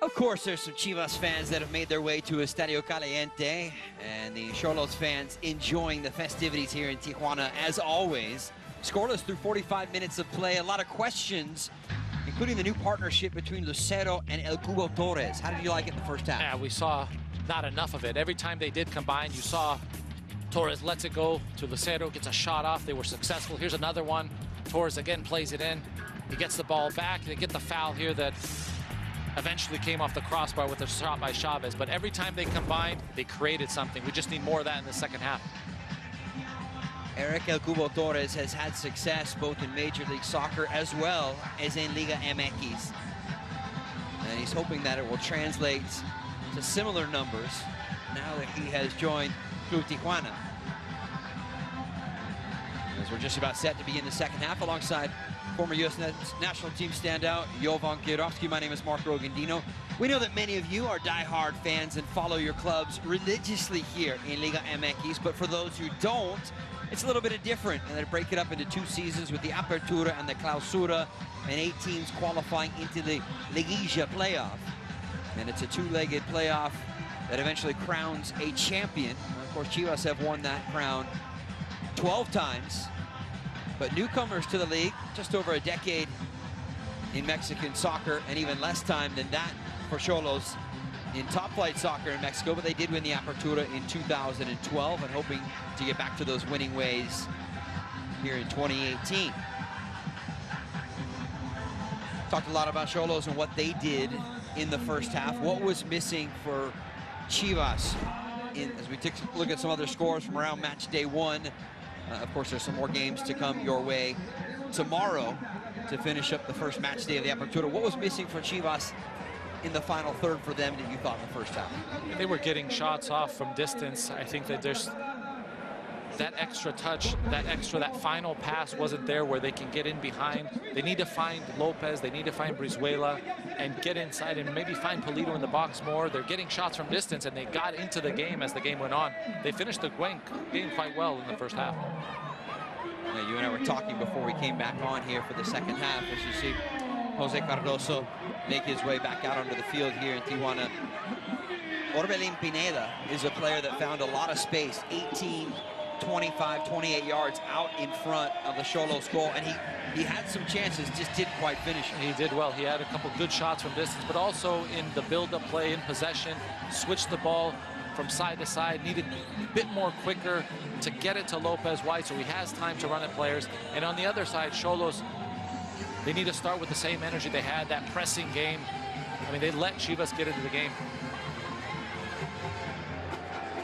Of course, there's some Chivas fans that have made their way to Estadio Caliente, and the Xolos fans enjoying the festivities here in Tijuana as always. Scoreless through 45 minutes of play. A lot of questions, including the new partnership between Lucero and El Cubo Torres. How did you like it in the first half? Yeah, we saw not enough of it. Every time they did combine, you saw Torres lets it go to Lucero, gets a shot off. They were successful. Here's another one. Torres again plays it in. He gets the ball back. They get the foul here that eventually came off the crossbar with a shot by Chavez. But every time they combined, they created something. We just need more of that in the second half. Eric El Cubo Torres has had success both in Major League Soccer as well as in Liga MX. And he's hoping that it will translate to similar numbers now that he has joined Club Tijuana. As we're just about set to begin the second half alongside former U.S. national team standout Jovan Kirovski. My name is Mark Rogandino. We know that many of you are die-hard fans and follow your clubs religiously here in Liga MX, but for those who don't, it's a little bit different, and they break it up into two seasons with the Apertura and the Clausura, and 8 teams qualifying into the Liguilla playoff. And it's a two-legged playoff that eventually crowns a champion. And of course, Chivas have won that crown 12 times. But newcomers to the league, just over a decade in Mexican soccer, and even less time than that for Xolos in top-flight soccer in Mexico. But they did win the Apertura in 2012 and hoping to get back to those winning ways here in 2018. Talked a lot about Xolos and what they did in the first half. What was missing for Chivas as we take a look at some other scores from around match day 1? Of course, there's some more games to come your way tomorrow to finish up the first match day of the Apertura. What was missing for Chivas in the final third for them that you thought in the first half? They were getting shots off from distance. I think that there's that extra touch, that final pass wasn't there where they can get in behind. They need to find Lopez, they need to find Brizuela and get inside and maybe find Polito in the box more. They're getting shots from distance, and they got into the game as the game went on. They finished the game quite well in the first half. Yeah, you and I were talking before we came back on here for the second half, as you see Jose Cardoso make his way back out onto the field here in Tijuana. Orbelin Pineda is a player that found a lot of space, 18, 25, 28 yards out in front of the Xolos goal, and he had some chances, just didn't quite finish. He did well. He had a couple good shots from distance, but also in the build-up play, in possession, switched the ball from side to side, needed a bit more quicker to get it to Lopez wide so he has time to run at players. And on the other side, Xolos, they need to start with the same energy they had, that pressing game. I mean, they let Chivas get into the game.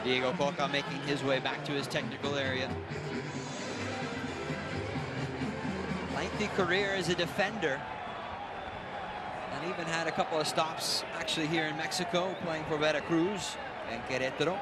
Diego Coca making his way back to his technical area. Lengthy career as a defender. And even had a couple of stops actually here in Mexico, playing for Veracruz and Querétaro.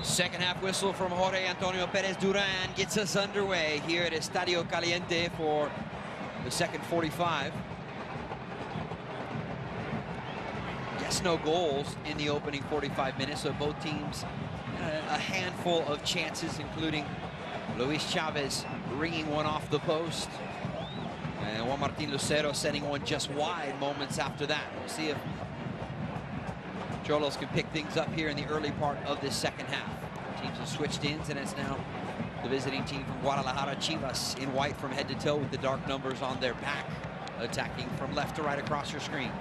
Second half whistle from Jorge Antonio Perez Duran gets us underway here at Estadio Caliente for the second 45. Yes, no goals in the opening 45 minutes, so both teams a handful of chances, including Luis Chavez ringing one off the post, and Juan Martin Lucero sending one just wide moments after that. We'll see if Xolos can pick things up here in the early part of this second half. Teams have switched ends, and it's now the visiting team from Guadalajara, Chivas, in white from head to toe with the dark numbers on their back, attacking from left to right across your screen.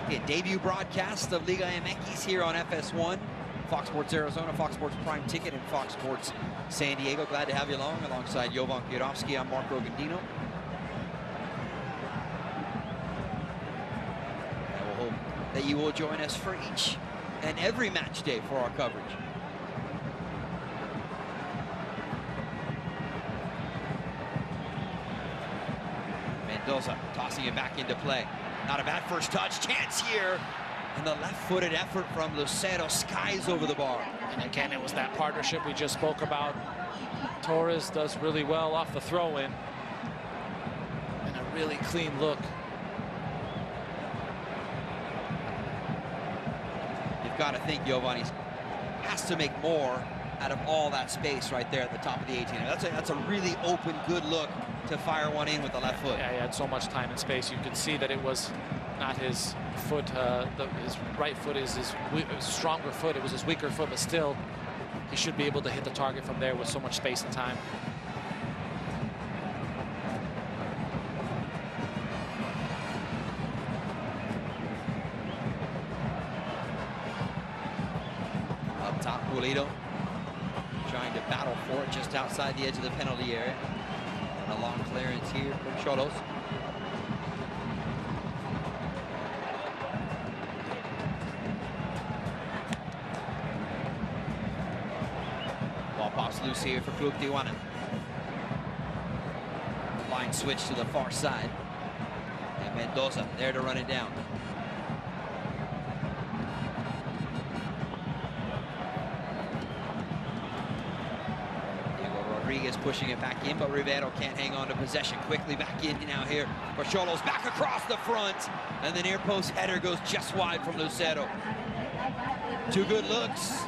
A debut broadcast of Liga MX here on FS1, Fox Sports Arizona, Fox Sports Prime Ticket, and Fox Sports San Diego. Glad to have you along alongside Jovan Kirovski. I'm Mark Rogandino. That you will join us for each and every match day for our coverage. Mendoza tossing it back into play. Not a bad first touch. Chance here And the left-footed effort from Lucero skies over the bar. And again, it was that partnership we just spoke about. Torres does really well off the throw-in. And a really clean look. You've got to think Giovanni has to make more out of all that space right there at the top of the 18. That's a really open, good look to fire one in with the left foot. Yeah, he had so much time and space. You could see that it was not his foot. His right foot is his stronger foot. It was his weaker foot, but still, he should be able to hit the target from there with so much space and time. Up top, Pulido trying to battle for it just outside the edge of the penalty area. And a long clearance here from Xolos. Ball pops loose here for Club Tijuana. Line switch to the far side. And Mendoza there to run it down. Rodriguez pushing it back in, but Rivero can't hang on to possession. Quickly back in now here for Xolos, back across the front, and the near post header goes just wide from Lucero. Two good looks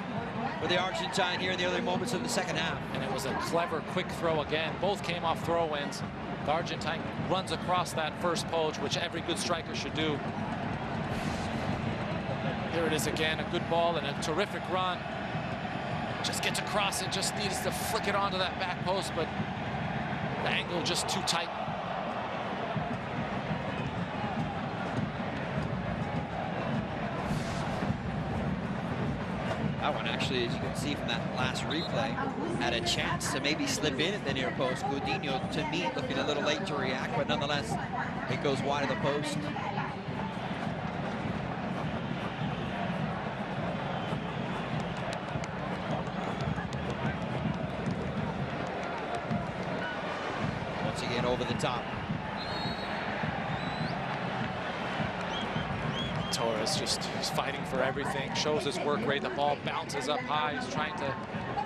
for the Argentine here in the early moments of the second half. And it was a clever, quick throw again. Both came off throw-ins. The Argentine runs across that first post, which every good striker should do. Here it is again, a good ball and a terrific run. Just gets across it, just needs to flick it onto that back post, but the angle just too tight. That one actually, as you can see from that last replay, had a chance to maybe slip in at the near post. Godinho, to me, looking a little late to react, but nonetheless, it goes wide of the post. Again over the top. Torres he's fighting for everything, shows his work rate. The ball bounces up high. He's trying to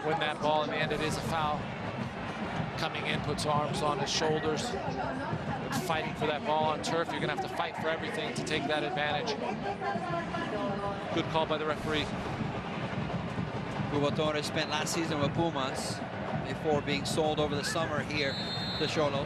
win that ball. In the end, it is a foul. Coming in, puts arms on his shoulders. Fighting for that ball on turf. You're going to have to fight for everything to take that advantage. Good call by the referee. Hugo Torres spent last season with Pumas before being sold over the summer here to Xolos.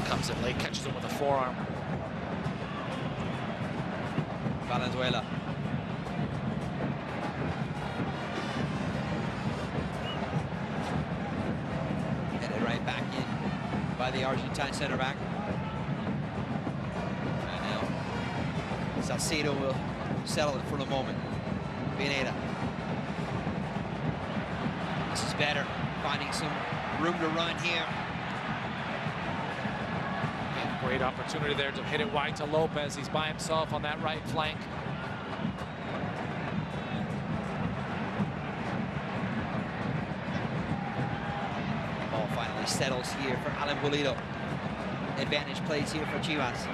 Comes in late, catches him with a forearm. Valenzuela. Right back in by the Argentine center back. And now Salcedo will settle it for the moment. Pineda. This is better, finding some room to run here. And great opportunity there to hit it wide to Lopez. He's by himself on that right flank. Settles here for Alan Pulido. Advantage plays here for Chivas.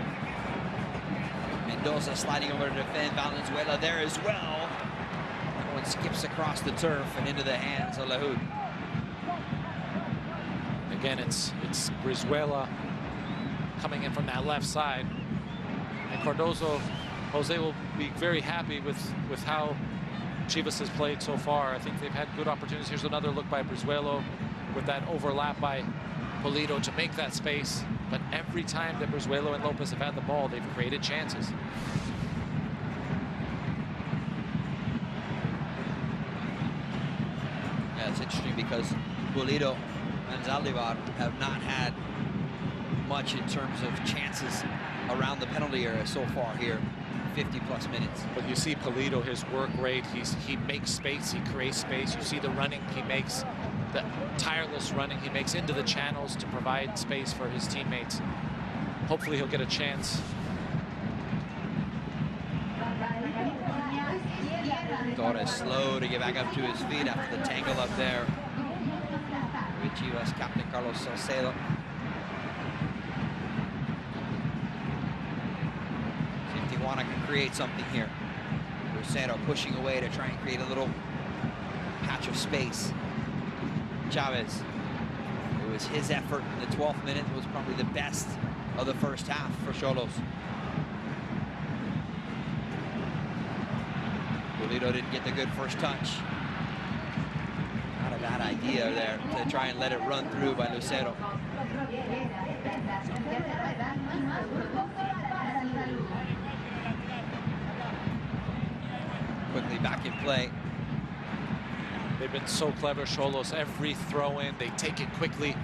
Mendoza sliding over to defend. Valenzuela there as well. That one skips across the turf and into the hands of Lahoud. Again, it's Brizuela coming in from that left side. And Cardozo, Jose will be very happy with how Chivas has played so far. I think they've had good opportunities. Here's another look by Brizuela with that overlap by Pulido to make that space. But every time that Brizuela and Lopez have had the ball, they've created chances. Yeah, it's interesting because Pulido and Zaldivar have not had much in terms of chances around the penalty area so far here. 50-plus minutes. But you see Pulido, his work rate, he makes space, he creates space. You see the running he makes, the tireless running he makes into the channels to provide space for his teammates. Hopefully he'll get a chance. Torres slow to get back up to his feet after the tangle up there with Chivas captain Carlos Salcedo. See if Tijuana can create something here. Lucero pushing away to try and create a little patch of space. Chavez. It was his effort in the 12th minute. It was probably the best of the first half for Xolos. Pulido didn't get the good first touch. Not a bad idea there to try and let it run through by Lucero. Quickly back in play. They've been so clever, Xolos. Every throw in, they take it quickly.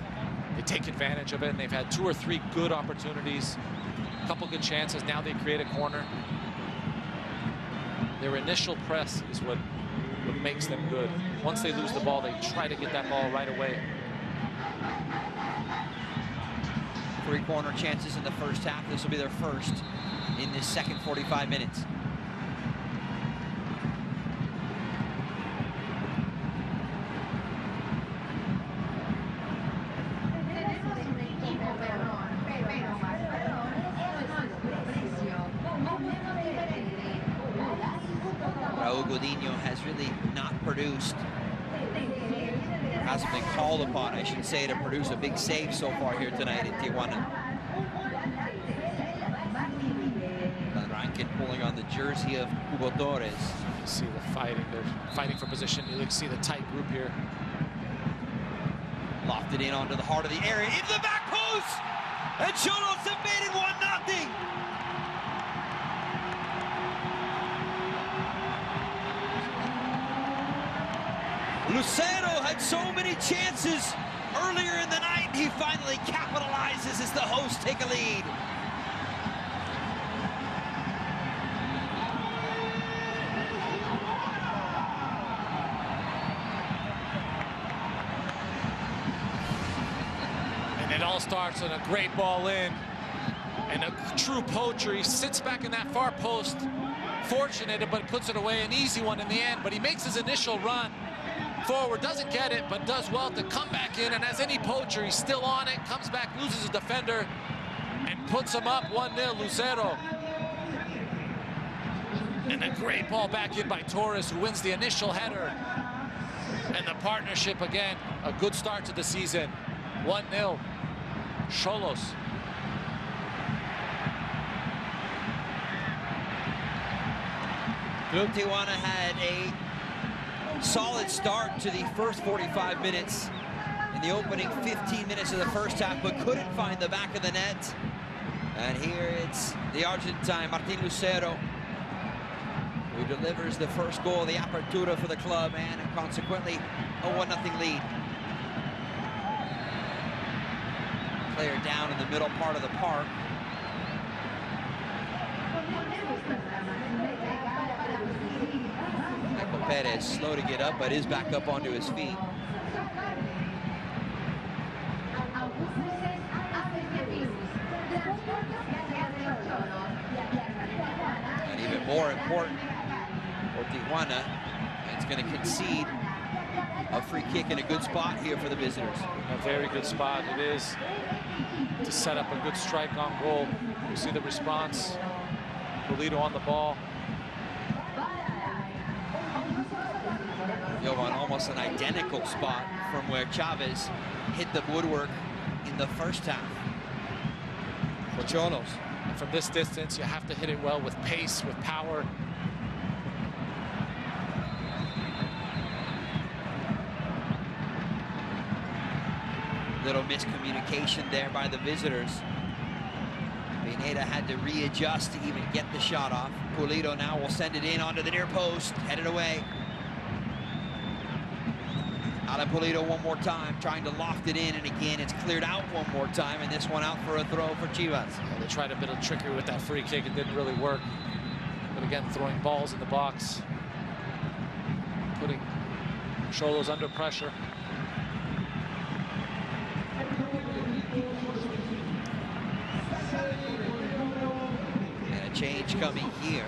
They take advantage of it, and they've had 2 or 3 good opportunities, a couple good chances. Now they create a corner. Their initial press is what makes them good. Once they lose the ball, they try to get that ball right away. 3 corner chances in the first half. This will be their first in this second 45 minutes. Has really not produced, hasn't been called upon, I should say, to produce a big save so far here tonight in Tijuana. Rankin pulling on the jersey of Hugo Torres. You see the fighting, they're fighting for position. You see the tight group here. Lofted in onto the heart of the area, into the back post, and Xolos have made it 1-0. Lucero had so many chances earlier in the night. He finally capitalizes as the hosts take a lead. And it all starts on a great ball in. And a true poacher. He sits back in that far post. Fortunate, but puts it away. An easy one in the end. But he makes his initial run forward, doesn't get it, but does well to come back in, and as any poacher, he's still on it, comes back, loses his defender, and puts him up 1-0, Lucero. And a great ball back in by Torres, who wins the initial header. And the partnership, again, a good start to the season. 1-0, Xolos. Club Tijuana had a solid start to the first 45 minutes in the opening 15 minutes of the first half, but couldn't find the back of the net. And here it's the Argentine, Martin Lucero, who delivers the first goal, the apertura for the club, and consequently a 1-0 lead. Player down in the middle part of the park. Perez slow to get up, but is back up onto his feet. And even more important for Tijuana, it's going to concede a free kick in a good spot here for the visitors. A very good spot it is to set up a good strike on goal. You see the response. Pulido on the ball. Jovan, almost an identical spot from where Chavez hit the woodwork in the first half for Xolos. And from this distance, you have to hit it well with pace, with power. Little miscommunication there by the visitors. Pineda had to readjust to even get the shot off. Pulido now will send it in onto the near post, headed away. Alan Pulido one more time, trying to loft it in, and again, it's cleared out one more time, and this one out for a throw for Chivas. Well, they tried a bit of trickery with that free kick. It didn't really work. But again, throwing balls in the box, putting Xolos under pressure. And a change coming here.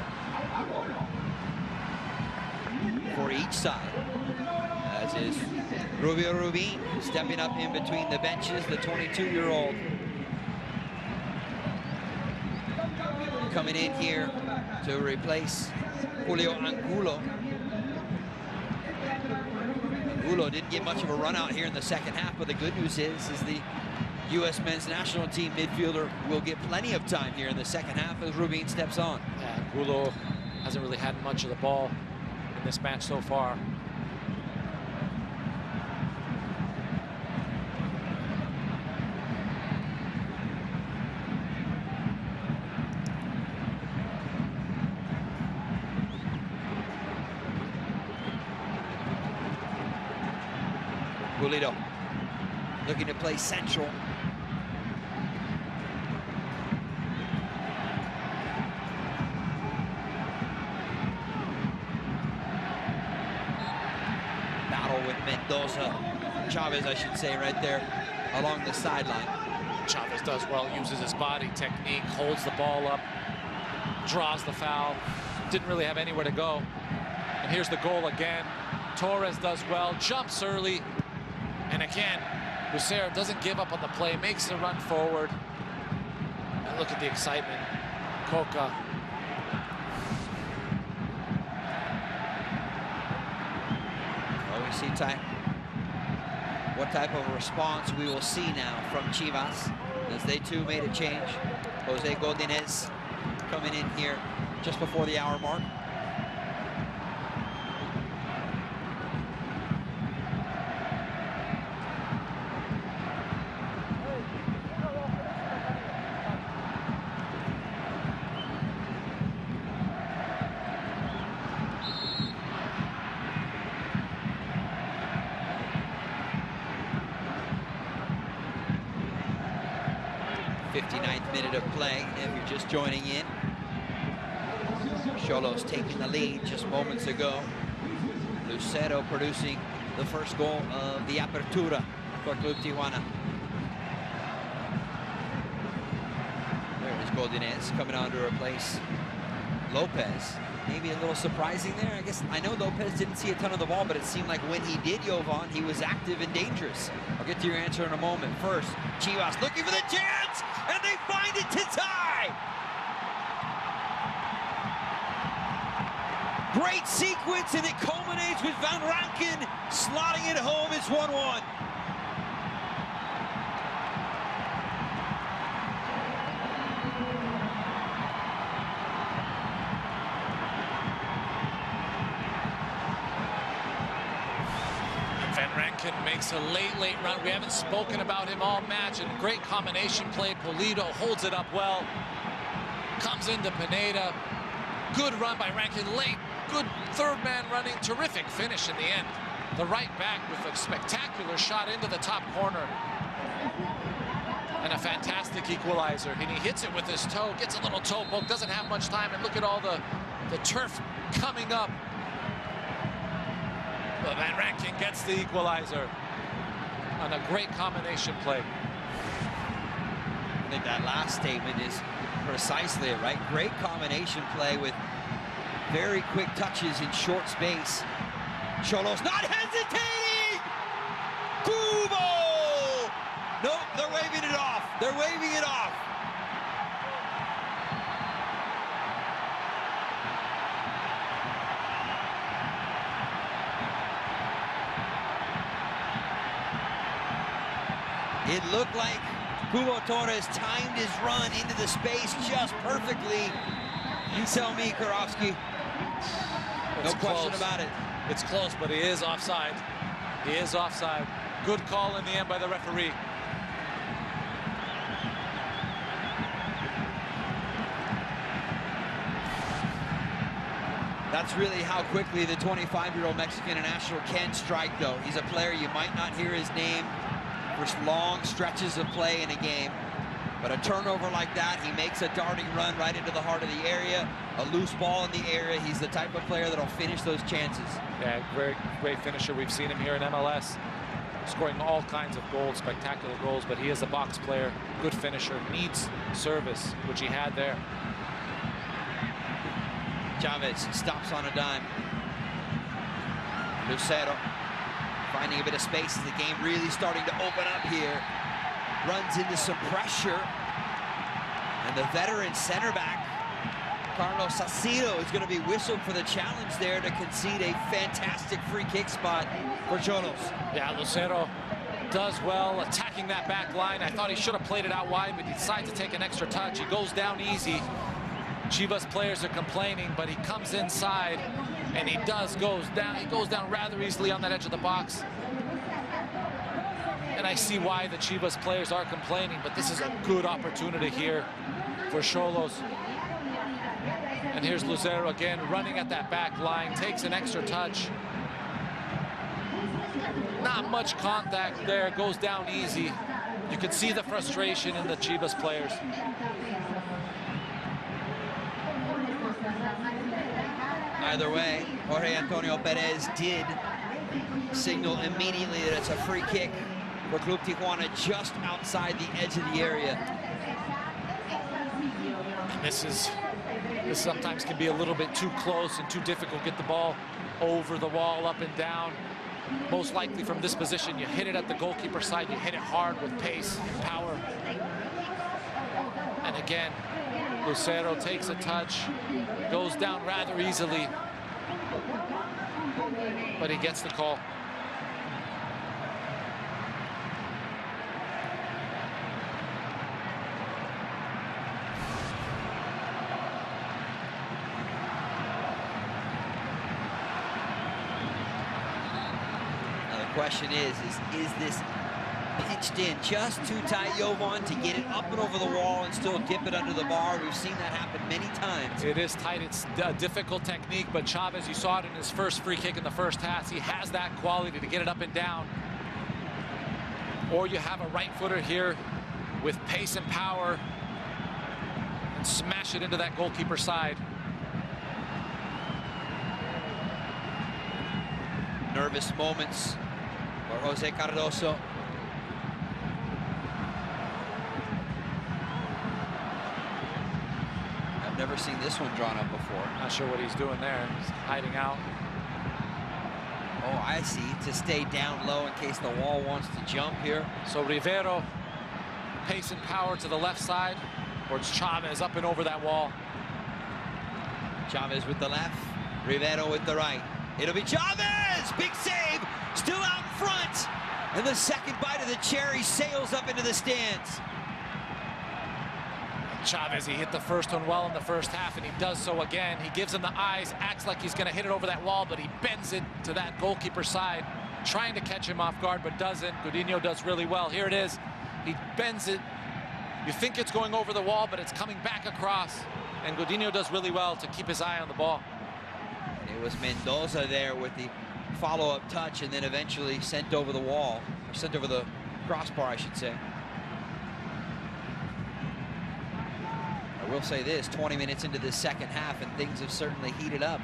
for each side. As is Rubio Rubin stepping up in between the benches, the 22-year-old. Coming in here to replace Julio Angulo. Angulo didn't get much of a run out here in the second half, but the good news is the U.S. men's national team midfielder will get plenty of time here in the second half as Rubin steps on. Yeah, Angulo hasn't really had much of the ball in this match so far. Pulido looking to play central. Battle with Mendoza. Chavez, I should say, right there along the sideline. Chavez does well, uses his body technique, holds the ball up, draws the foul. Didn't really have anywhere to go. And here's the goal again. Torres does well, jumps early. And again, Lucero doesn't give up on the play, makes the run forward. And look at the excitement. Coca. Well, we see what type of a response we will see now from Chivas, as they too made a change. Jose Godinez coming in here just before the hour mark. Minute of play, if you're just joining in. Xolos taking the lead just moments ago. Lucero producing the first goal of the Apertura for Club Tijuana. There is Godinez coming on to replace Lopez. Maybe a little surprising there. I guess I know Lopez didn't see a ton of the ball, but it seemed like when he did, Jovan, he was active and dangerous. I'll get to your answer in a moment. First, Chivas looking for the chance, and they find it to tie. Great sequence, and it culminates with Van Rankin slotting it home. It's 1-1. Van Rankin makes a late run. We haven't spoken about him all match. And great combination play. Pulido holds it up well. Comes into Pineda. Good run by Rankin late. Good third man running. Terrific finish in the end. The right back with a spectacular shot into the top corner. And a fantastic equalizer. And he hits it with his toe. Gets a little toe poke. Doesn't have much time. And look at all the turf coming up. But Van Rankin gets the equalizer on a great combination play. I think that last statement is precisely it, right? Great combination play with very quick touches in short space. Xolos not hesitating! Kubo! Nope, they're waving it off. They're waving it off. It looked like Cubo Torres timed his run into the space just perfectly. You tell me, Karofsky. No question about it. It's close, but he is offside. He is offside. Good call in the end by the referee. That's really how quickly the 25-year-old Mexican international can strike, though. He's a player you might not hear his name for long stretches of play in a game. But a turnover like that, he makes a darting run right into the heart of the area, a loose ball in the area. He's the type of player that'll finish those chances. Yeah, great finisher. We've seen him here in MLS, scoring all kinds of goals, spectacular goals, but he is a box player, good finisher, needs service, which he had there. Chavez stops on a dime. Lucero finding a bit of space as the game really starting to open up here. Runs into some pressure. And the veteran center back, Carlos Salcido, is going to be whistled for the challenge there to concede a fantastic free kick spot for Xolos. Yeah, Lucero does well attacking that back line. I thought he should have played it out wide, but he decides to take an extra touch. He goes down easy. Chivas players are complaining, but he comes inside and he goes down. He goes down rather easily on that edge of the box. And I see why the Chivas players are complaining, but this is a good opportunity here for Xolos. And here's Lucero again, running at that back line, takes an extra touch. Not much contact there, goes down easy. You can see the frustration in the Chivas players. Either way, Jorge Antonio Perez did signal immediately that it's a free kick for Club Tijuana just outside the edge of the area. This sometimes can be a little bit too close and too difficult. Get the ball over the wall, up and down. Most likely from this position, you hit it at the goalkeeper side, you hit it hard with pace and power. And again, Lucero takes a touch, goes down rather easily, but he gets the call. Question is this pitched in just too tight, Jovan, to get it up and over the wall and still dip it under the bar? We've seen that happen many times. It is tight. It's a difficult technique, but Chavez, you saw it in his first free kick in the first half. He has that quality to get it up and down. Or you have a right footer here with pace and power and smash it into that goalkeeper side. Nervous moments for Jose Cardoso. I've never seen this one drawn up before. Not sure what he's doing there. He's hiding out. Oh, I see. To stay down low in case the wall wants to jump here. So Rivero, pace and power to the left side, or it's Chavez up and over that wall. Chavez with the left, Rivero with the right. It'll be Chavez! Big save! Still out in front! And the second bite of the cherry sails up into the stands. Chavez, he hit the first one well in the first half, and he does so again. He gives him the eyes, acts like he's going to hit it over that wall, but he bends it to that goalkeeper side, trying to catch him off guard, but doesn't. Godinho does really well. Here it is. He bends it. You think it's going over the wall, but it's coming back across. And Godinho does really well to keep his eye on the ball. It was Mendoza there with the follow-up touch and then eventually sent over the wall, or sent over the crossbar, I should say. I will say this, 20 minutes into the second half and things have certainly heated up.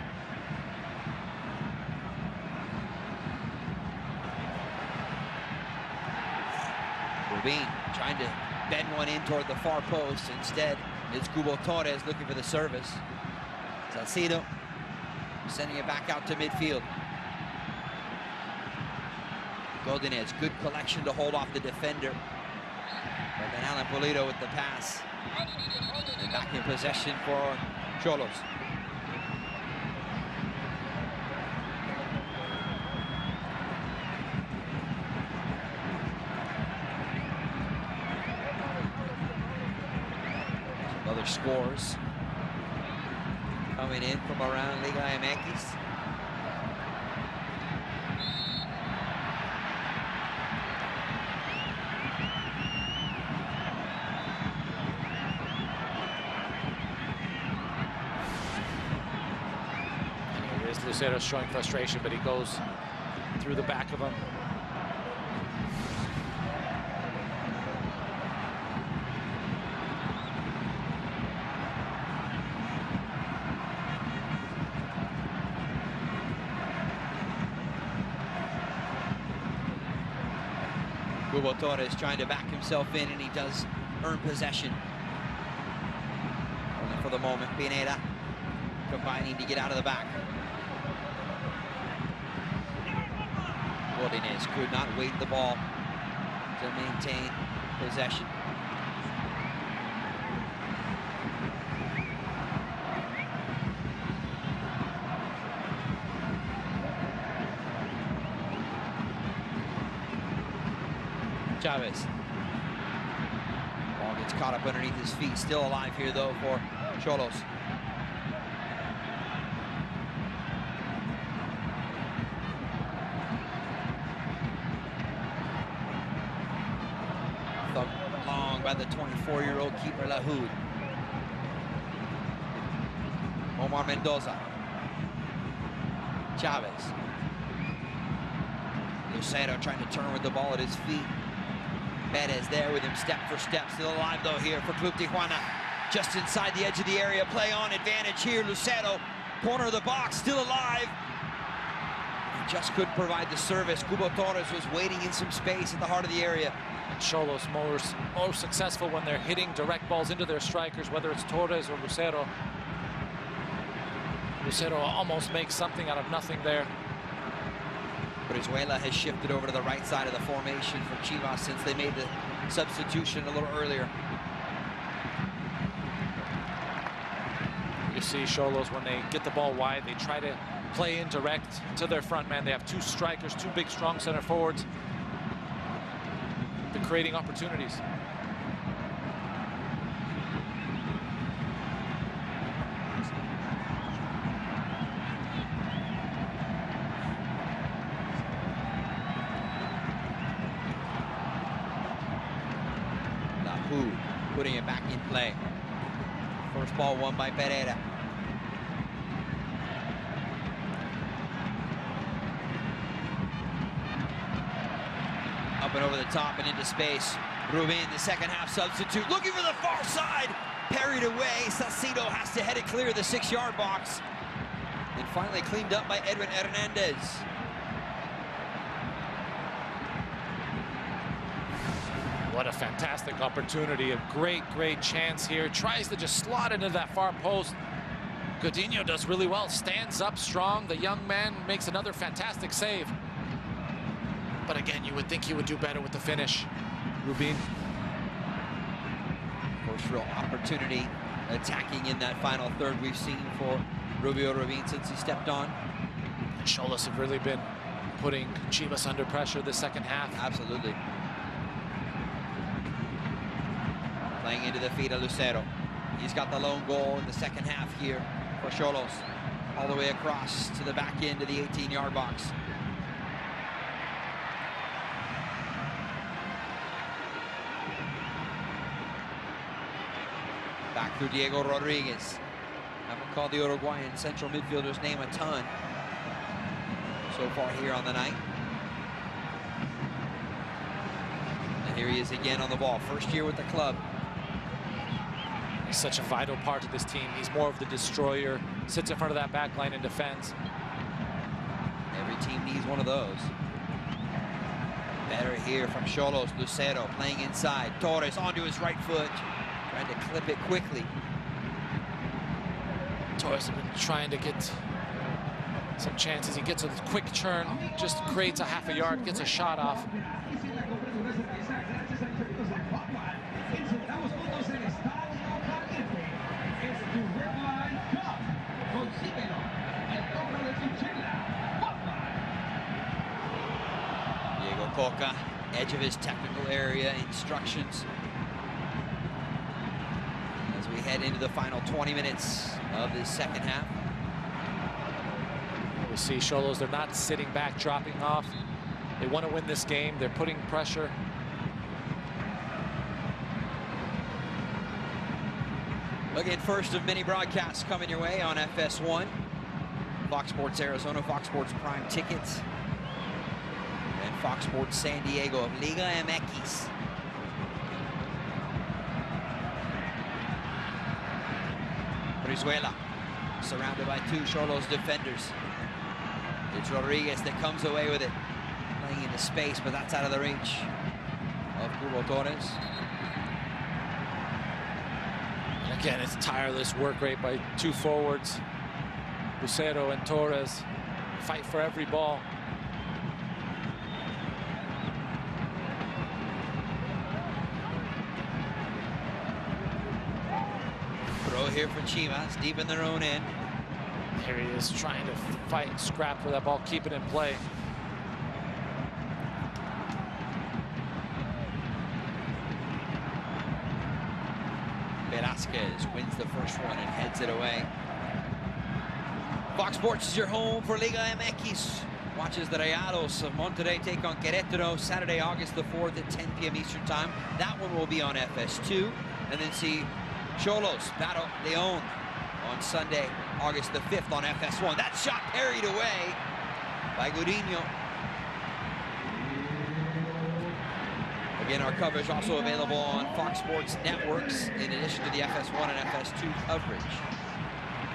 Rubin trying to bend one in toward the far post. Instead, it's Cubo Torres looking for the service. Salcido sending it back out to midfield. Goldenez, good collection to hold off the defender. But then Alan Pulido with the pass. And back in possession for Xolos. Other scores coming in from around Liga MX. Lucero's showing frustration, but he goes through the back of him. Cubo Torres trying to back himself in, and he does earn possession. Only for the moment, Pineda combining to get out of the back. Godinez could not wait the ball to maintain possession. Chavez. Ball gets caught up underneath his feet. Still alive here, though, for Xolos. Thumped long by the 24-year-old keeper, Lahoud. Omar Mendoza. Chavez. Lucero trying to turn with the ball at his feet. Perez there with him step for step. Still alive, though, here for Club Tijuana. Just inside the edge of the area. Play on advantage here. Lucero, corner of the box, still alive. He just couldn't provide the service. Cubo Torres was waiting in some space at the heart of the area. And Xolos more successful when they're hitting direct balls into their strikers, whether it's Torres or Lucero. Lucero almost makes something out of nothing there. Brizuela has shifted over to the right side of the formation for Chivas since they made the substitution a little earlier. You see Xolos, when they get the ball wide, they try to play in direct to their front man. They have two strikers, two big, strong center forwards. They're creating opportunities. Putting it back in play. First ball won by Pereira. Up and over the top and into space. Rubin, the second half substitute, looking for the far side. Parried away. Salcido has to head it clear of the 6-yard box. And finally cleaned up by Edwin Hernandez. What a fantastic opportunity, a great chance here. Tries to just slot into that far post. Godinho does really well, stands up strong. The young man makes another fantastic save. But again, you would think he would do better with the finish. Rubin. First real opportunity attacking in that final third we've seen for Rubio Rubin since he stepped on. And Xolos have really been putting Chivas under pressure the second half. Absolutely. Playing into the feet of Lucero. He's got the lone goal in the second half here for Xolos. All the way across to the back end of the 18-yard box. Back through Diego Rodriguez. Haven't called the Uruguayan central midfielder's name a ton so far here on the night. And here he is again on the ball. First year with the club. He's such a vital part of this team. He's more of the destroyer, sits in front of that back line and defends. Every team needs one of those. Better here from Xolos. Lucero playing inside. Torres onto his right foot, trying to clip it quickly. Torres has been trying to get some chances. He gets a quick turn, just creates a half a yard, gets a shot off. Diego Coca, edge of his technical area, instructions as we head into the final 20 minutes of this second half. We see Xolos, they're not sitting back, dropping off. They want to win this game. They're putting pressure. Again, first of many broadcasts coming your way on FS1. Fox Sports Arizona, Fox Sports Prime Tickets, and Fox Sports San Diego of Liga MX. Brizuela, surrounded by two Xolos defenders. It's Rodriguez that comes away with it, playing into space, but that's out of the reach of Cubo Torres. Again, it's tireless work rate by two forwards. Lucero and Torres fight for every ball. here for Chivas, deep in their own end. Here he is trying to fight and scrap for that ball, keep it in play. Velasquez wins the first one and heads it away. Fox Sports is your home for Liga MX. Watches the Rayados of Monterrey take on Querétaro Saturday, August the 4th at 10 p.m. Eastern Time. That one will be on FS2. And then see Xolos battle León on Sunday, August the 5th on FS1. That shot parried away by Gudiño. Again, our coverage also available on Fox Sports networks in addition to the FS1 and FS2 coverage.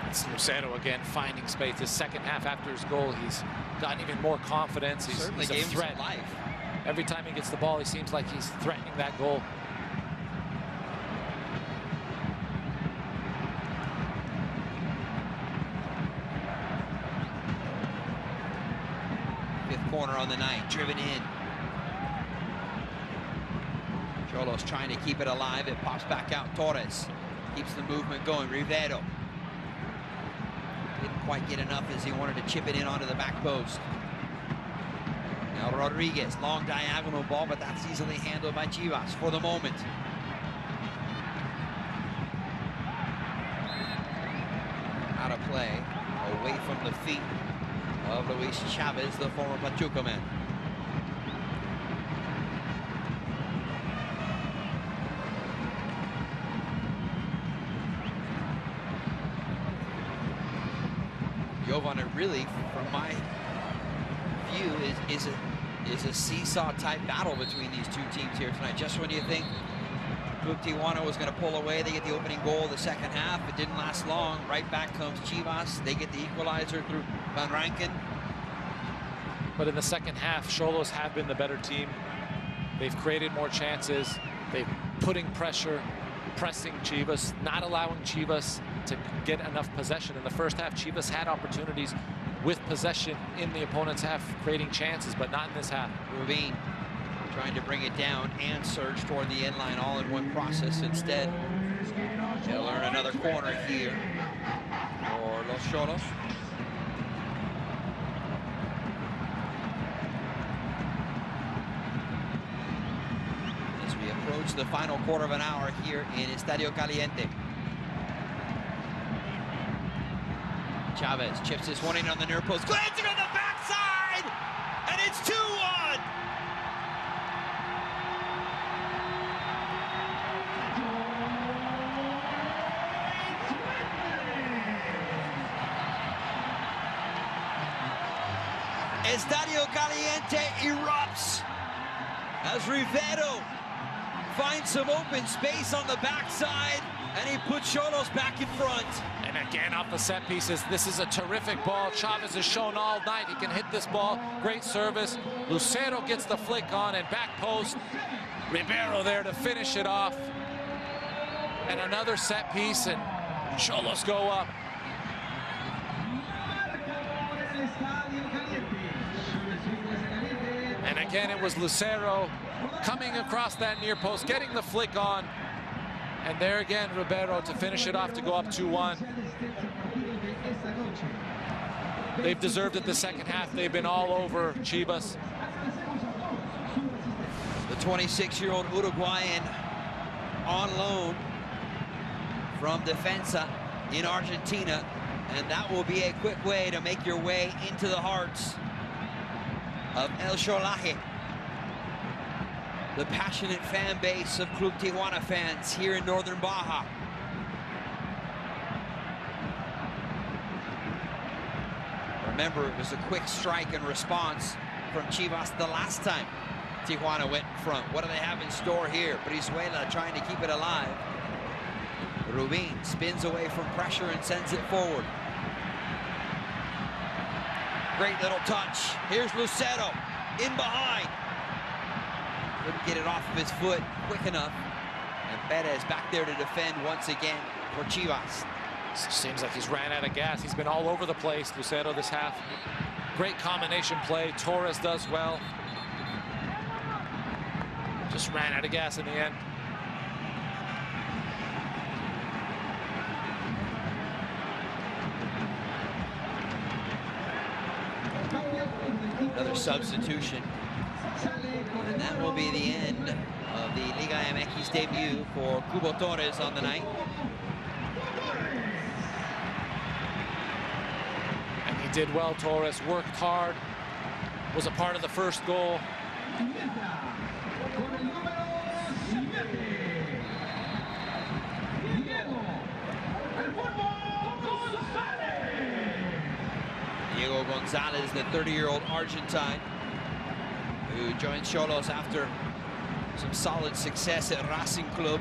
It's Lucero again finding space. His second half after his goal, he's gotten even more confidence. He's a threat. Life. Every time he gets the ball, he seems like he's threatening that goal. Fifth corner on the night, driven in. Xolos trying to keep it alive. It pops back out. Torres keeps the movement going. Rivero didn't quite get enough as he wanted to chip it in onto the back post. Now Rodriguez, long diagonal ball, but that's easily handled by Chivas for the moment. Out of play, away from the feet of Luis Chavez, the former Pachuca man. Jovan, really, from my view, is a seesaw type battle between these two teams here tonight. Just when you think Club Tijuana was going to pull away, they get the opening goal of the second half. It didn't last long. Right back comes Chivas. They get the equalizer through Van Rankin. But in the second half, Xolos have been the better team. They've created more chances. They're putting pressure, pressing Chivas, not allowing Chivas to get enough possession. In the first half, Chivas had opportunities with possession in the opponent's half, creating chances, but not in this half. Rubin trying to bring it down and surge toward the end line all in one process. Instead, they'll earn another corner here for Los Xolos. As we approach the final quarter of an hour here in Estadio Caliente. Chavez chips this one in on the near post, glancing on the backside, and it's 2-1. Estadio Caliente erupts as Rivero finds some open space on the backside, and he puts Xolos back in front. And again, off the set pieces, this is a terrific ball. Chavez has shown all night he can hit this ball. Great service. Lucero gets the flick on and back post. Ribeiro there to finish it off. And another set piece, and Xolos go up. And again, it was Lucero coming across that near post, getting the flick on. And there again, Ribeiro to finish it off to go up 2-1. They've deserved it the second half. They've been all over Chivas. The 26-year-old Uruguayan on loan from Defensa in Argentina. And that will be a quick way to make your way into the hearts of El Xolaje, the passionate fan base of Club Tijuana fans here in Northern Baja. Remember, it was a quick strike and response from Chivas the last time Tijuana went in front. What do they have in store here? Brizuela trying to keep it alive. Rubin spins away from pressure and sends it forward. Great little touch. Here's Lucero in behind. Couldn't get it off of his foot quick enough. And Perez back there to defend once again for Chivas. Seems like he's ran out of gas. He's been all over the place, Lucero, this half. Great combination play. Torres does well. Just ran out of gas in the end. Another substitution. And that will be the end of the Liga MX debut for Cubo Torres on the night. And he did well, Torres. Worked hard. Was a part of the first goal. Diego Gonzalez, the 30-year-old Argentine, who joined Xolos after some solid success at Racing Club.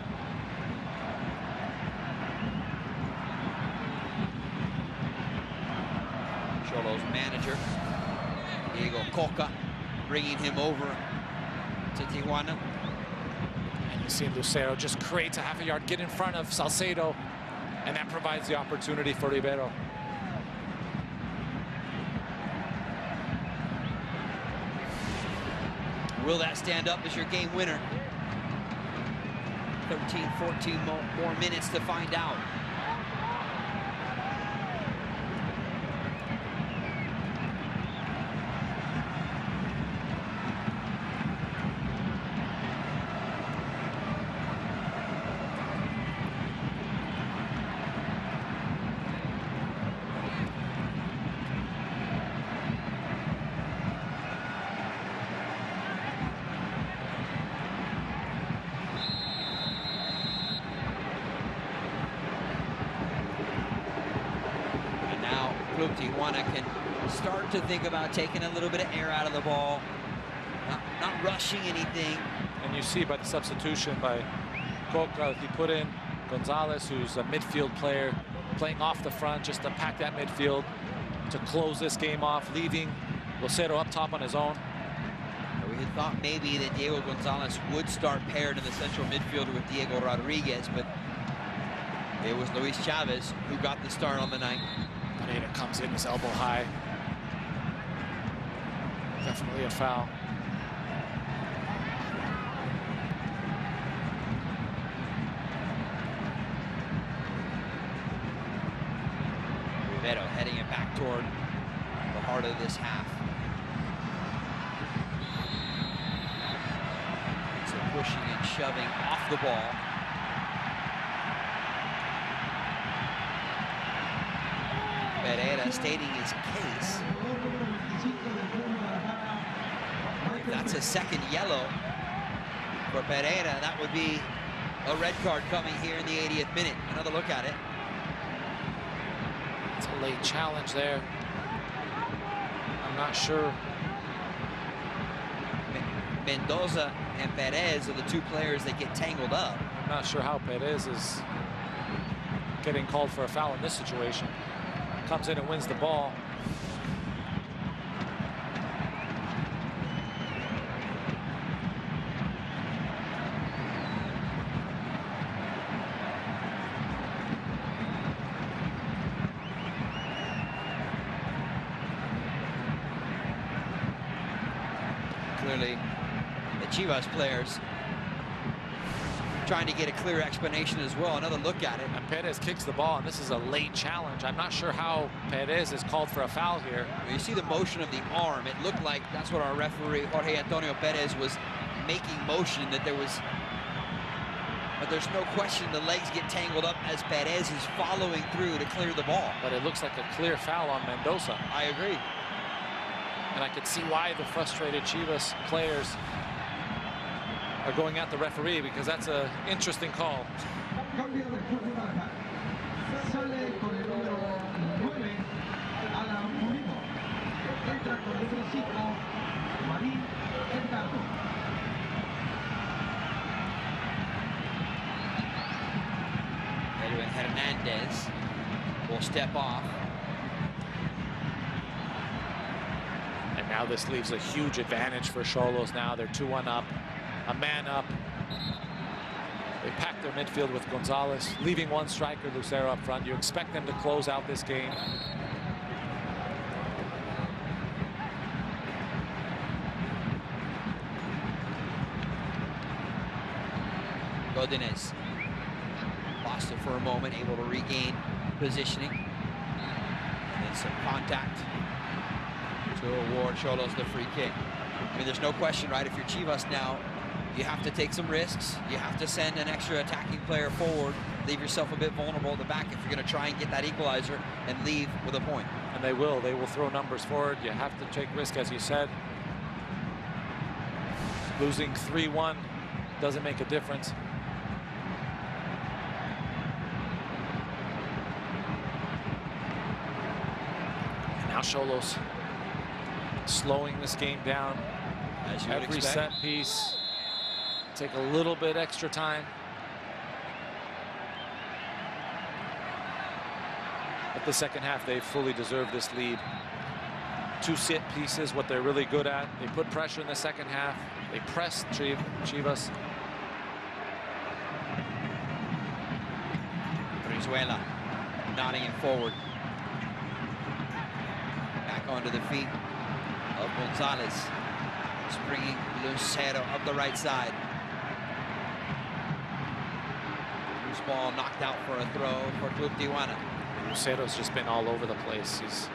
Xolos manager, Diego Coca, bringing him over to Tijuana. And you see Lucero just creates a half a yard, get in front of Salcedo, and that provides the opportunity for Ribeiro. Will that stand up as your game winner? 13, 14 more minutes to find out. Tijuana can start to think about taking a little bit of air out of the ball, not rushing anything. And you see by the substitution by Coca, he put in Gonzalez, who's a midfield player, playing off the front just to pack that midfield to close this game off, leaving Lucero up top on his own. We had thought maybe that Diego Gonzalez would start paired in the central midfield with Diego Rodriguez, but it was Luis Chavez who got the start on the night. Pereira comes in, his elbow high. Definitely a foul. Rivero heading it back toward the heart of this half. So pushing and shoving off the ball. Pereira stating his case. If that's a second yellow for Pereira, that would be a red card coming here in the 80th minute. Another look at it. It's a late challenge there. I'm not sure. Mendoza and Perez are the two players that get tangled up. I'm not sure how Perez is getting called for a foul in this situation. Comes in and wins the ball. Clearly, the Chivas players trying to get a clear explanation as well. Another look at it. And Perez kicks the ball, and this is a late challenge. I'm not sure how Perez is called for a foul here. You see the motion of the arm. It looked like that's what our referee, Jorge Antonio Perez, was making motion, that there was, but there's no question the legs get tangled up as Perez is following through to clear the ball. But it looks like a clear foul on Mendoza. I agree. And I could see why the frustrated Chivas players are going at the referee, because that's an interesting call. Edwin Hernandez will step off. And now this leaves a huge advantage for Xolos. Now they're 2-1 up, a man up. They pack their midfield with Gonzalez, leaving one striker, Lucero, up front. You expect them to close out this game. Godinez lost it for a moment, able to regain positioning. And then some contact to award Xolos the free kick. I mean, there's no question, right? If you're Chivas now, you have to take some risks. You have to send an extra attacking player forward, leave yourself a bit vulnerable at the back if you're going to try and get that equalizer and leave with a point. And they will. They will throw numbers forward. You have to take risk, as you said. Losing 3-1 doesn't make a difference. And now Xolos slowing this game down. As you would Every expect. set piece, take a little bit extra time. But the second half, they fully deserve this lead. 2 set pieces, what they're really good at. They put pressure in the second half. They pressed Chivas. Brizuela nodding it forward. Back onto the feet of Gonzalez. Springing Lucero up the right side. Loose ball knocked out for a throw for Club Tijuana. Lucero's just been all over the place. He's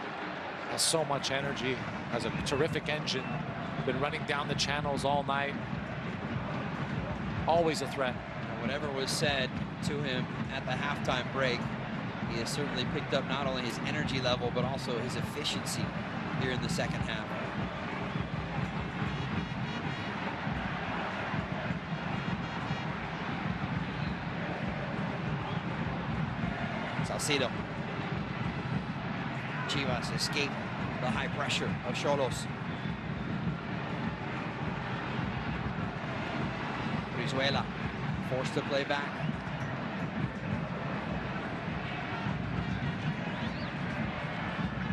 has so much energy, has a terrific engine, been running down the channels all night. Always a threat. And whatever was said to him at the halftime break, he has certainly picked up not only his energy level, but also his efficiency here in the second half. Salcido. Chivas escape the high pressure of Xolos. Brizuela forced to play back.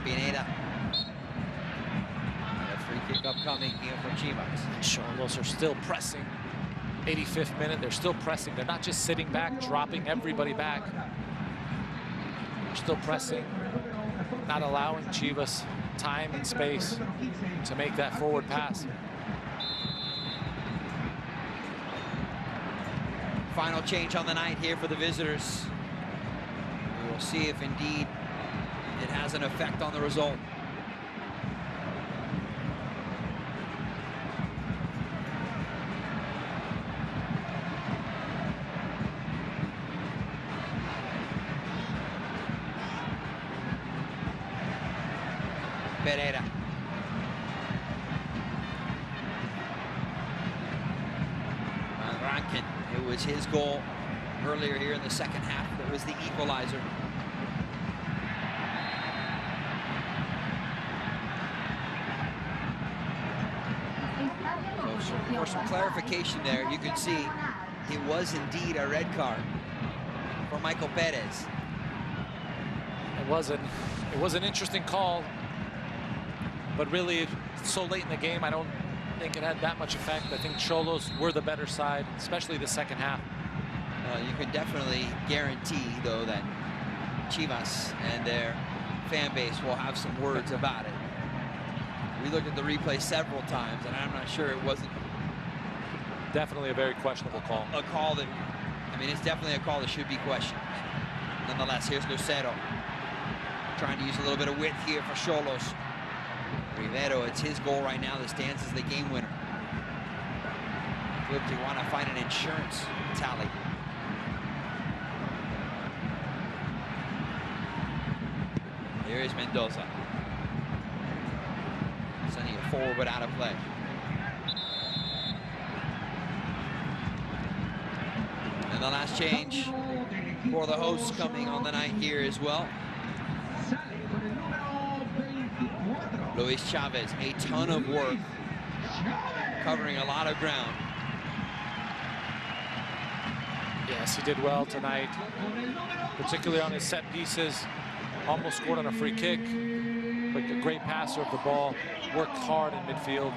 Pineda. And a free kick upcoming here for Chivas. Xolos are still pressing. 85th minute, they're still pressing. They're not just sitting back, dropping everybody back. They're still pressing, not allowing Chivas time and space to make that forward pass. Final change on the night here for the visitors. We will see if indeed it has an effect on the result. Pereira. Rankin, it was his goal earlier here in the second half that was the equalizer. So for some clarification there, you can see it was indeed a red card for Michael Perez. It was an interesting call, but really so late in the game, I don't think it had that much effect. I think Xolos were the better side, especially the second half. You can definitely guarantee, though, that Chivas and their fan base will have some words about it. We looked at the replay several times, and I'm not sure it wasn't Definitely a very questionable call. a call that, I mean, it's definitely a call that should be questioned. Nonetheless, here's Lucero trying to use a little bit of width here for Xolos. Rivero, it's his goal right now that stands as the game winner. Club Tijuana find an insurance tally. Here is Mendoza. Sending it forward but out of play. And the last change for the hosts coming on the night here as well. Luis Chavez, a ton of work, covering a lot of ground. Yes, he did well tonight, particularly on his set pieces. Almost scored on a free kick, but a great passer of the ball. Worked hard in midfield.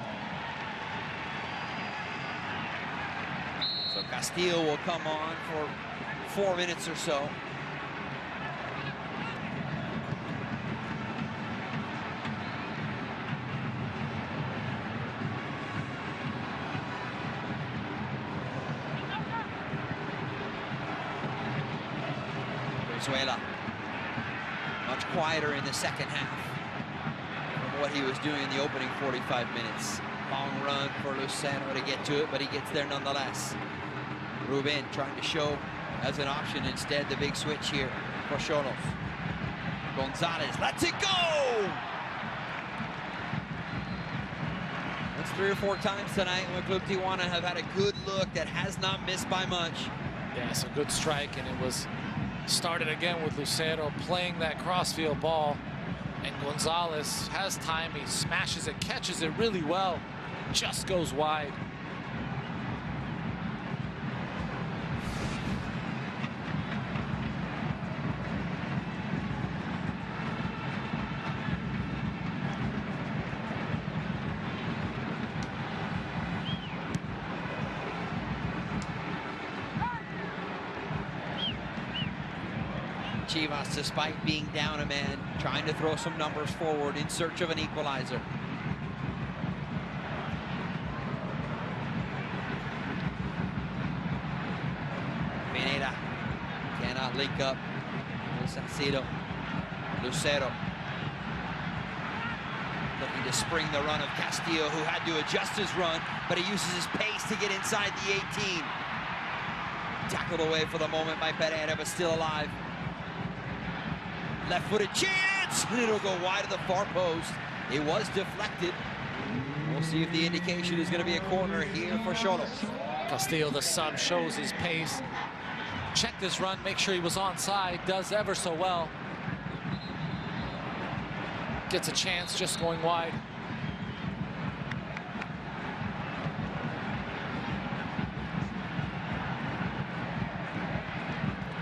So Castillo will come on for 4 minutes or so. Brizuela, much quieter in the second half. For what he was doing in the opening 45 minutes. Long run for Lucero to get to it, but he gets there nonetheless. Ruben trying to show as an option instead the big switch here for Xolos. Gonzalez lets it go! That's 3 or 4 times tonight when Club Tijuana have had a good look that has not missed by much. Yeah, it's a good strike, and it was started again with Lucero playing that crossfield ball. And Gonzalez has time, he smashes it, catches it really well, just goes wide. Chivas, despite being down a man, trying to throw some numbers forward in search of an equalizer. Pineda cannot link up with Salcido. Lucero looking to spring the run of Castillo, who had to adjust his run, but he uses his pace to get inside the 18. Tackled away for the moment by Pereira, but still alive. Left-footed chance, and it'll go wide of the far post. It was deflected. We'll see if the indication is going to be a corner here for Xolos. Castillo, the sub, shows his pace. Checked his run, make sure he was onside, does ever so well. Gets a chance, just going wide.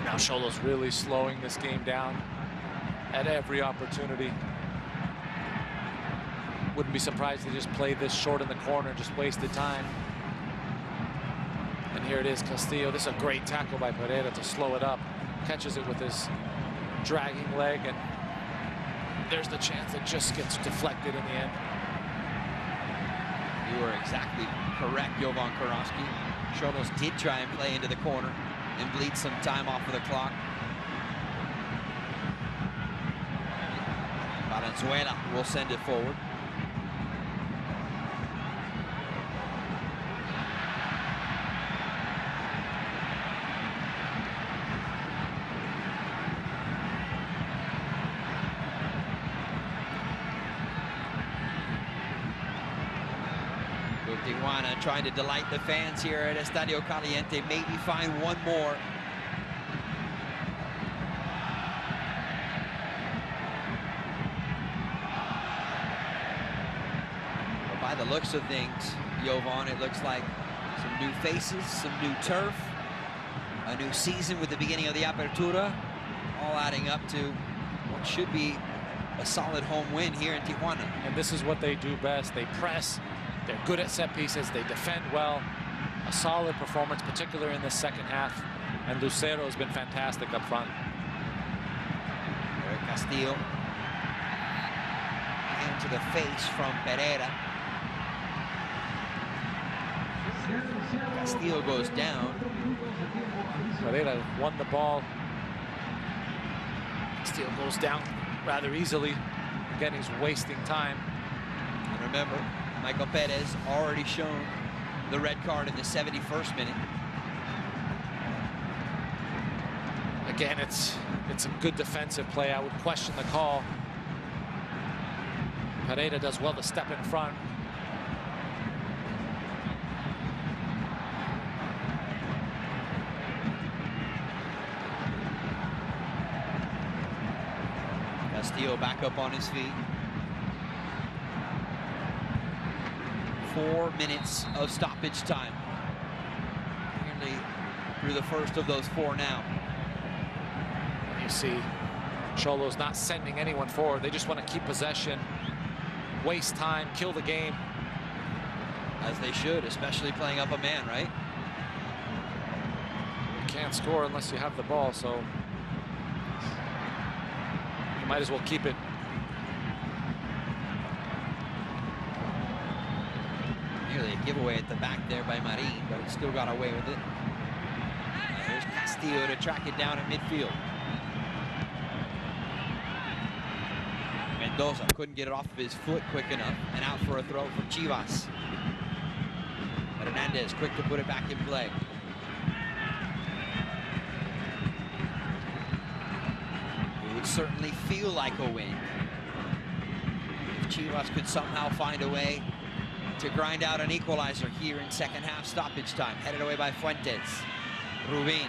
Now Xolos really slowing this game down at every opportunity. Wouldn't be surprised if they just played this short in the corner, just wasted time. And here it is, Castillo. This is a great tackle by Pereira to slow it up. Catches it with his dragging leg, and there's the chance that just gets deflected in the end. You were exactly correct, Jovan Karofsky. Xolos did try and play into the corner and bleed some time off of the clock. Valenzuela will send it forward. Tijuana trying to delight the fans here at Estadio Caliente. Maybe find one more. But by the looks of things, Jovan, it looks like some new faces, some new turf, a new season with the beginning of the Apertura, all adding up to what should be a solid home win here in Tijuana. And this is what they do best. They press. They're good at set pieces. They defend well. A solid performance, particularly in the second half. And Lucero has been fantastic up front. Castillo. Hand to the face from Pereira. Castillo goes down. Pereira won the ball. Castillo goes down rather easily. Again, he's wasting time. And remember, Michael Perez already shown the red card in the 71st minute. Again, it's some good defensive play. I would question the call. Pereira does well to step in front. Castillo back up on his feet. 4 minutes of stoppage time. Nearly through the first of those 4 now. You see Xolos not sending anyone forward. They just want to keep possession, waste time, kill the game. As they should, especially playing up a man, right? You can't score unless you have the ball, so you might as well keep it. Nearly a giveaway at the back there by Marin, but it still got away with it. There's Castillo to track it down at midfield. Mendoza couldn't get it off of his foot quick enough, and out for a throw from Chivas. Hernandez quick to put it back in play. It would certainly feel like a win if Chivas could somehow find a way to grind out an equalizer here in second half stoppage time. Headed away by Fuentes. Rubin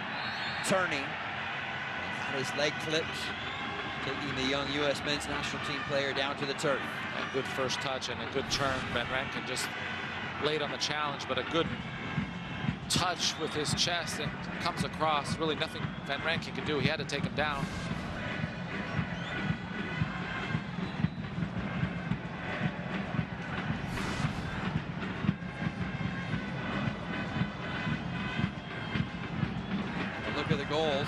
turning and had his leg clipped, taking the young U.S. men's national team player down to the turf. A good first touch and a good turn. Van Rankin just late on the challenge, but a good touch with his chest and comes across. Really nothing Van Rankin could do. He had to take him down. And look at the goals,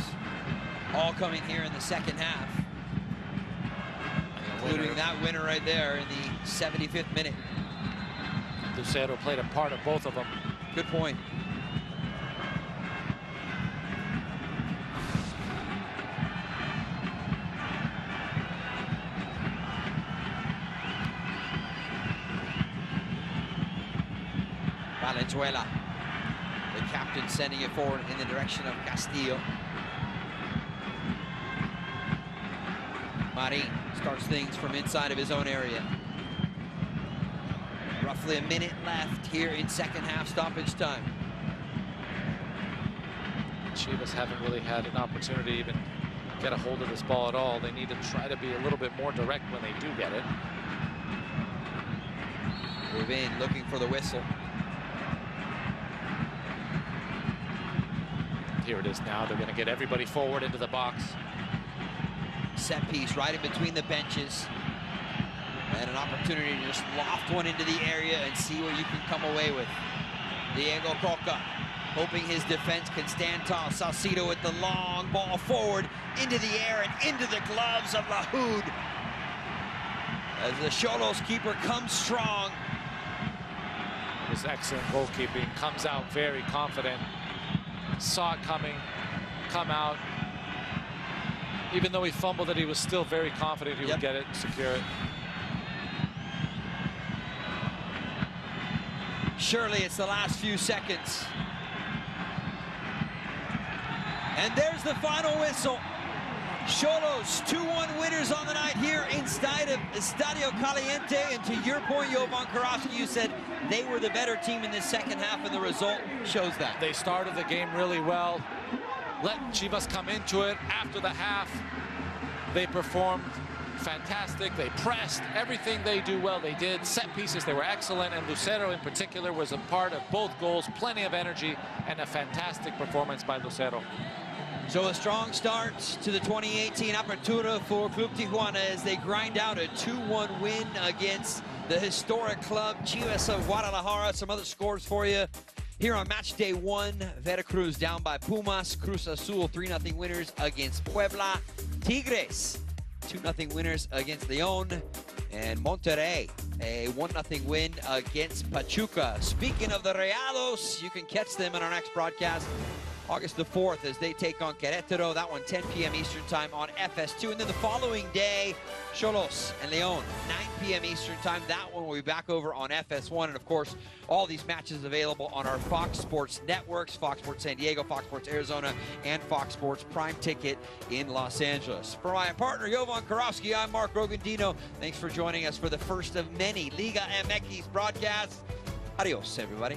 all coming here in the second half, including that winner right there in the 75th minute. Lucero played a part of both of them. Good point. Valenzuela, the captain, sending it forward in the direction of Castillo. Marin starts things from inside of his own area. Roughly a minute left here in second half stoppage time. Chivas haven't really had an opportunity to even get a hold of this ball at all. They need to try to be a little bit more direct when they do get it. Rubin looking for the whistle. Here it is now. They're going to get everybody forward into the box. Set piece right in between the benches. And an opportunity to just loft one into the area and see what you can come away with. Diego Coca hoping his defense can stand tall. Salcido with the long ball forward into the air and into the gloves of Lahoud. As the Xolos keeper comes strong. His excellent goalkeeping, comes out very confident. Saw it coming, come out. Even though he fumbled it, he was still very confident he would get it, secure it. Surely it's the last few seconds. And there's the final whistle. Xolos 2-1 winners on the night here inside of Estadio Caliente. And to your point, Jovan Karofsky, you said they were the better team in this second half, and the result shows that. They started the game really well. Let Chivas come into it. After the half, they performed fantastic. They pressed. Everything they do well, they did. Set pieces, they were excellent. And Lucero in particular was a part of both goals. Plenty of energy and a fantastic performance by Lucero. So a strong start to the 2018 Apertura for Club Tijuana as they grind out a 2-1 win against the historic club Chivas of Guadalajara. Some other scores for you. Here on match day 1, Veracruz down by Pumas. Cruz Azul 3-0 winners against Puebla. Tigres 2-0 winners against León. And Monterrey, a 1-0 win against Pachuca. Speaking of the Rayados, you can catch them in our next broadcast August the 4th as they take on Querétaro. That one 10 p.m. Eastern time on FS2. And then the following day, Xolos and León, 9 p.m. Eastern time. That one will be back over on FS1. And of course, all these matches available on our Fox Sports networks, Fox Sports San Diego, Fox Sports Arizona, and Fox Sports Prime Ticket in Los Angeles. For my partner, Jovan Karofsky, I'm Mark Rogandino. Thanks for joining us for the first of many Liga MX broadcasts. Adios, everybody.